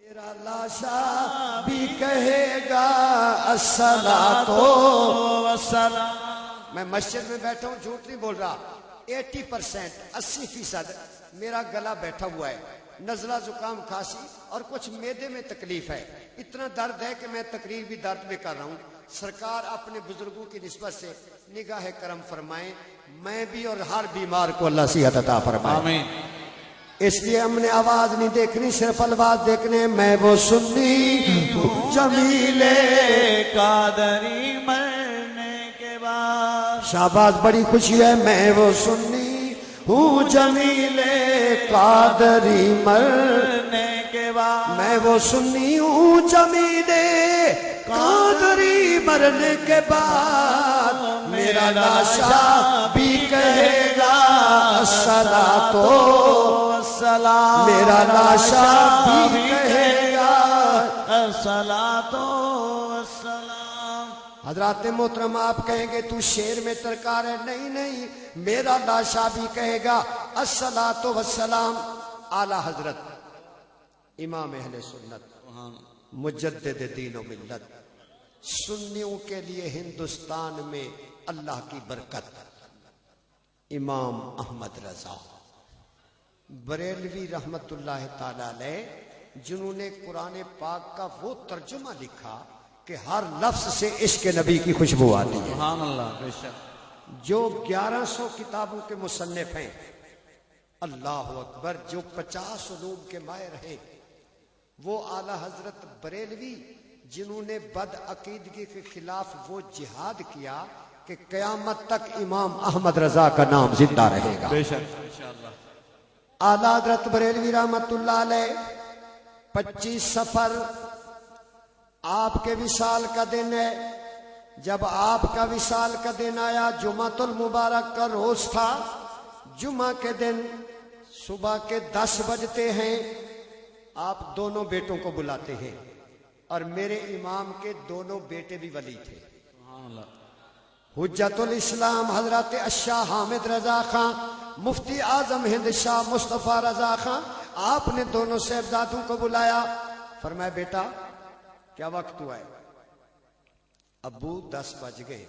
میرا لاشا بھی کہے گا الصلاۃ والسلام. میں مسجد میں بیٹھا ہوں، جھوٹ نہیں بول رہا. 80% 80% میرا گلا بیٹھا ہوا ہے، نزلہ زکام کھانسی اور کچھ معدے میں تکلیف ہے. اتنا درد ہے کہ میں تقریر بھی درد میں کر رہا ہوں. سرکار اپنے بزرگوں کی نسبت سے نگاہ کرم فرمائیں، میں بھی اور ہر بیمار کو اللہ صحت عطا فرمائے. آمین. اس لیے ہم نے آواز نہیں دیکھنی، صرف الفاظ دیکھنے. میں وہ سنی جمیل قادری مرنے کے بعد. شہباز بڑی خوشی ہے. میں وہ سنی ہوں جمیل قادری مرنے کے بعد. میں وہ سنی ہوں جمیل قادری مرنے کے بعد. میرا لاشا بھی کہے گا الصلاۃ والسلام. میرا لاشا بھی کہے گا الصلاۃ والسلام. حضرات محترم آپ کہیں گے تو شعر میں ترکار ہے. نہیں نہیں، میرا لاشا بھی کہے گا الصلاۃ والسلام. اعلی حضرت امام اہل سنت مجدد دین و ملت، سنیوں کے لیے ہندوستان میں اللہ کی برکت، امام احمد رضا بریلوی رحمت اللہ تعالی علیہ، جنہوں نے قرآن پاک کا وہ ترجمہ لکھا کہ ہر لفظ سے عشق نبی کی خوشبو آتی ہے. سبحان اللہ. بے شک. جو 1100 کتابوں کے مصنف ہیں، اللہ اکبر، جو 50 علوم کے ماہر ہیں، وہ اعلی حضرت بریلوی جنہوں نے بد عقیدگی کے خلاف وہ جہاد کیا کہ قیامت تک امام احمد رضا کا نام زندہ رہے گا. بے شک. انشاءاللہ. اعلی حضرت بریلوی رحمت اللہ علیہ 25 صفر آپ کے وصال کا دن ہے. جب آپ کا وصال کا دن آیا، جمعۃ المبارک کا روز تھا. جمعہ کے دن صبح کے 10 بجتے ہیں، آپ دونوں بیٹوں کو بلاتے ہیں، اور میرے امام کے دونوں بیٹے بھی ولی تھے. سبحان اللہ. حجت الاسلام حضرت الشاہ حامد رضا خان، مفتی اعظم ہند شاہ مصطفیٰ رضا خان، آپ نے دونوں صاحبزادوں کو بلایا. فرمایا بیٹا کیا وقت ہوا ہے؟ ابو 10 بج گئے.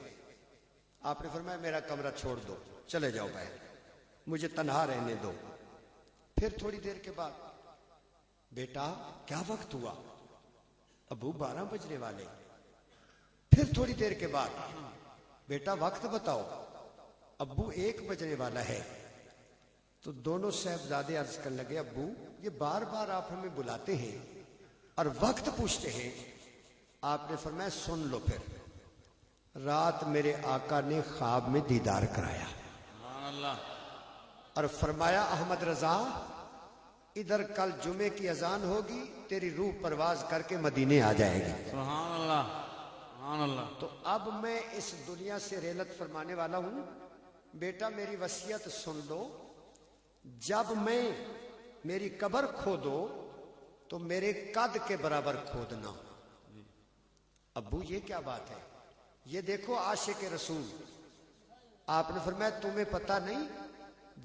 آپ نے فرمایا میرا کمرہ چھوڑ دو، چلے جاؤ باہر، مجھے تنہا رہنے دو. پھر تھوڑی دیر کے بعد بیٹا کیا وقت ہوا؟ ابو 12 بجنے والے. پھر تھوڑی دیر کے بعد بیٹا وقت بتاؤ. ابو 1 بجنے والا ہے. تو دونوں صاحبزادے عرض کرنے لگے ابو یہ بار بار آپ ہمیں بلاتے ہیں اور وقت پوچھتے ہیں. آپ نے فرمایا سن لو. پھر رات میرے آقا نے خواب میں دیدار کرایا سبحان اللہ. اور فرمایا احمد رضا ادھر کل جمعے کی اذان ہوگی، تیری روح پرواز کر کے مدینے آ جائے گی. سبحان اللہ. سبحان اللہ. تو اب میں اس دنیا سے رحلت فرمانے والا ہوں. بیٹا میری وصیت سن لو، جب میں میری قبر کھودو تو میرے قد کے برابر کھودنا. ابو یہ کیا بات ہے؟ یہ دیکھو عاشق رسول. آپ نے فرمایا تمہیں پتہ نہیں،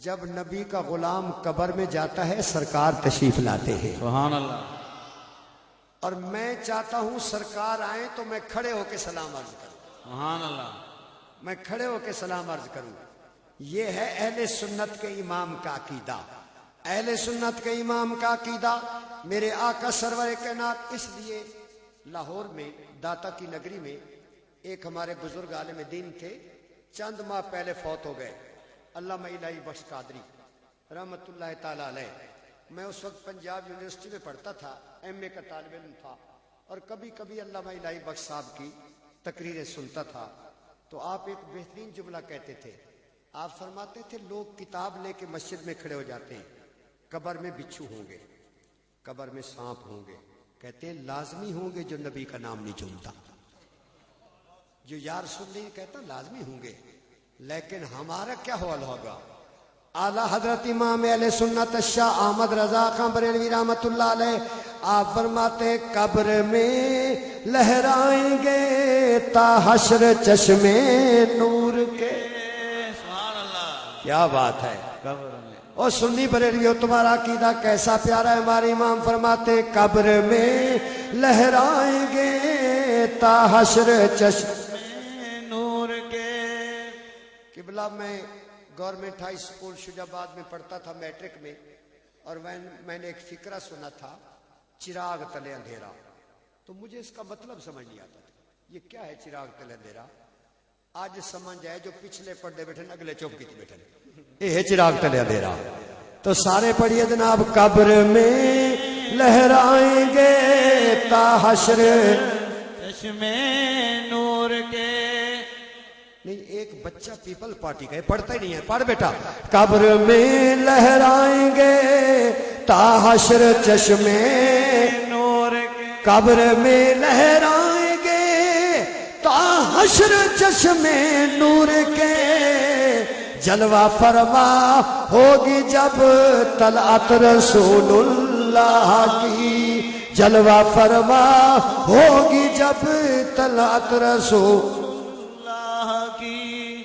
جب نبی کا غلام قبر میں جاتا ہے سرکار تشریف لاتے ہیں. سبحان اللہ. اور میں چاہتا ہوں سرکار آئیں تو میں کھڑے ہو کے سلام عرض کروں. سبحان اللہ. میں کھڑے ہو کے سلام عرض کروں. یہ ہے اہل سنت کے امام کا عقیدہ. اہل سنت کے امام کا عقیدہ میرے آقا سرور کائنات. اس لیے لاہور میں داتا کی نگری میں ایک ہمارے بزرگ عالم دین تھے، چند ماہ پہلے فوت ہو گئے، علامہ الہی بخش قادری رحمت اللہ تعالی علیہ. میں اس وقت پنجاب یونیورسٹی میں پڑھتا تھا، ایم اے کا طالب علم تھا، اور کبھی کبھی علامہ الہی بخش صاحب کی تقریریں سنتا تھا. تو آپ ایک بہترین جملہ کہتے تھے. آپ فرماتے تھے لوگ کتاب لے کے مسجد میں کھڑے ہو جاتے ہیں، قبر میں بچھو ہوں گے، قبر میں سانپ ہوں گے، کہتے ہیں لازمی ہوں گے جو نبی کا نام نہیں چنتا، جو یا رسول نہیں کہتا لازمی ہوں گے. لیکن ہمارا کیا حال ہوگا؟ اعلیٰ حضرت امام اہل سنت الشاہ احمد رضا خان بریلوی رحمت اللہ علیہ آپ فرماتے قبر میں لہرائیں گے تا حشر چشمے نور کے. سبحان اللہ. کیا بات ہے. قبر میں اور سنی بریلیو تمہارا عقیدہ کیسا پیارا ہے. ہمارے امام فرماتے قبر میں لہرائیں گے تا حشر چشم نور کے. قبلہ میں گورنمنٹ ہائی اسکول شجاباد میں پڑھتا تھا میٹرک میں, اور میں نے ایک فقرہ سنا تھا چراغ تلے اندھیرا. تو مجھے اس کا مطلب سمجھ نہیں آتا تھا یہ کیا ہے چراغ تلے اندھیرا. آج سمجھ آئے جو پچھلے پردے بیٹھے اگلے چوکی تے بیٹھے یہ ہے چراغ تلے اندھیرا. تو سارے پڑھیے جناب قبر میں لہرائیں گے تا حشر چشم نور کے. نہیں ایک بچہ پیپل پارٹی کا ہے پڑھتا ہی نہیں ہے. پڑھ بیٹا. قبر میں لہرائیں گے تا حشر چشم نور کے. قبر میں لہرائیں گے تا حشر چشم نور کے. جلوہ فرما ہوگی جب طلعت رسول اللہ کی. جلوہ فرما ہوگی جب طلعت رسول کی.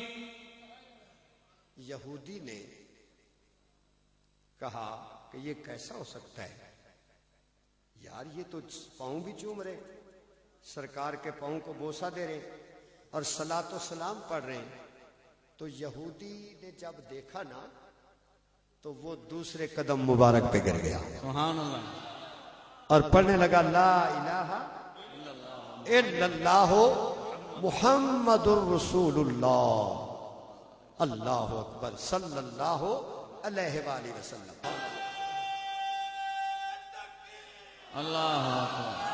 یہودی نے کہا کہ یہ کیسا ہو سکتا ہے یار, یہ تو پاؤں بھی چوم رہے, سرکار کے پاؤں کو بوسہ دے رہے اور صلاۃ و سلام پڑھ رہے ہیں. تو یہودی نے جب دیکھا نا تو وہ دوسرے قدم مبارک پہ گر گیا سبحان اللہ اور پڑھنے لگا لا الہ الا اللہ محمد الرسول اللہ. اللہ اکبر صلی اللہ علیہ وآلہ وسلم. اللہ اکبر.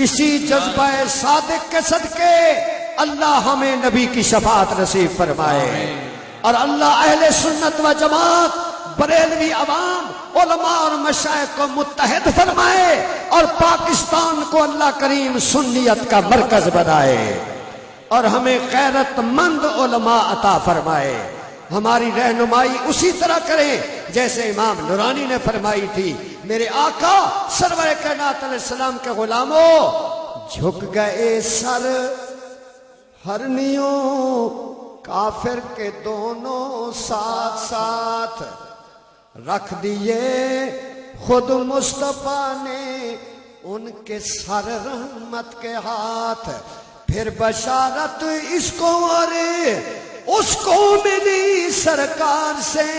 اسی جذبہ صادق کے صدقے اللہ ہمیں نبی کی شفاعت نصیب فرمائے, اور اللہ اہل سنت و جماعت بریلوی عوام علماء اور مشائخ کو متحد فرمائے, اور پاکستان کو اللہ کریم سنیت کا مرکز بنائے, اور ہمیں غیرت مند علماء عطا فرمائے. ہماری رہنمائی اسی طرح کریں جیسے امام نورانی نے فرمائی تھی. میرے آقا سرور کائنات علیہ السلام کے غلاموں جھک گئے سر ہرنیوں کافر کے دونوں ساتھ ساتھ, رکھ دیے خود مصطفیٰ نے ان کے سر رحمت کے ہاتھ. پھر بشارت اس کو اور اس کو ملی سرکار سے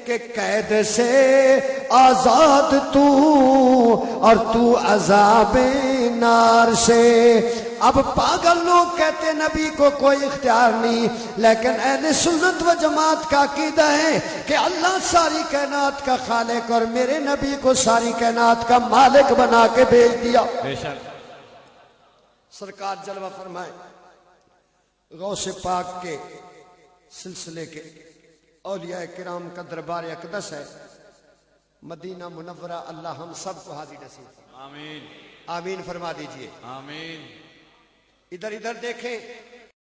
کہ قید سے آزاد تو اور تو عذاب نار سے. اب پاگل لوگ کہتے نبی کو کوئی اختیار نہیں, لیکن اہل سنت و جماعت کا عقیدہ ہے کہ اللہ ساری کائنات کا خالق اور میرے نبی کو ساری کائنات کا مالک بنا کے بھیج دیا. بے شک. سرکار جلوہ فرمائے غوث پاک کے سلسلے کے اولیاء کرام کا دربار اقدس ہے مدینہ منورہ. اللہ ہم سب کو حاضر نصیب فرمائے. آمین آمین فرما دیجئے. آمین. ادھر ادھر دیکھیں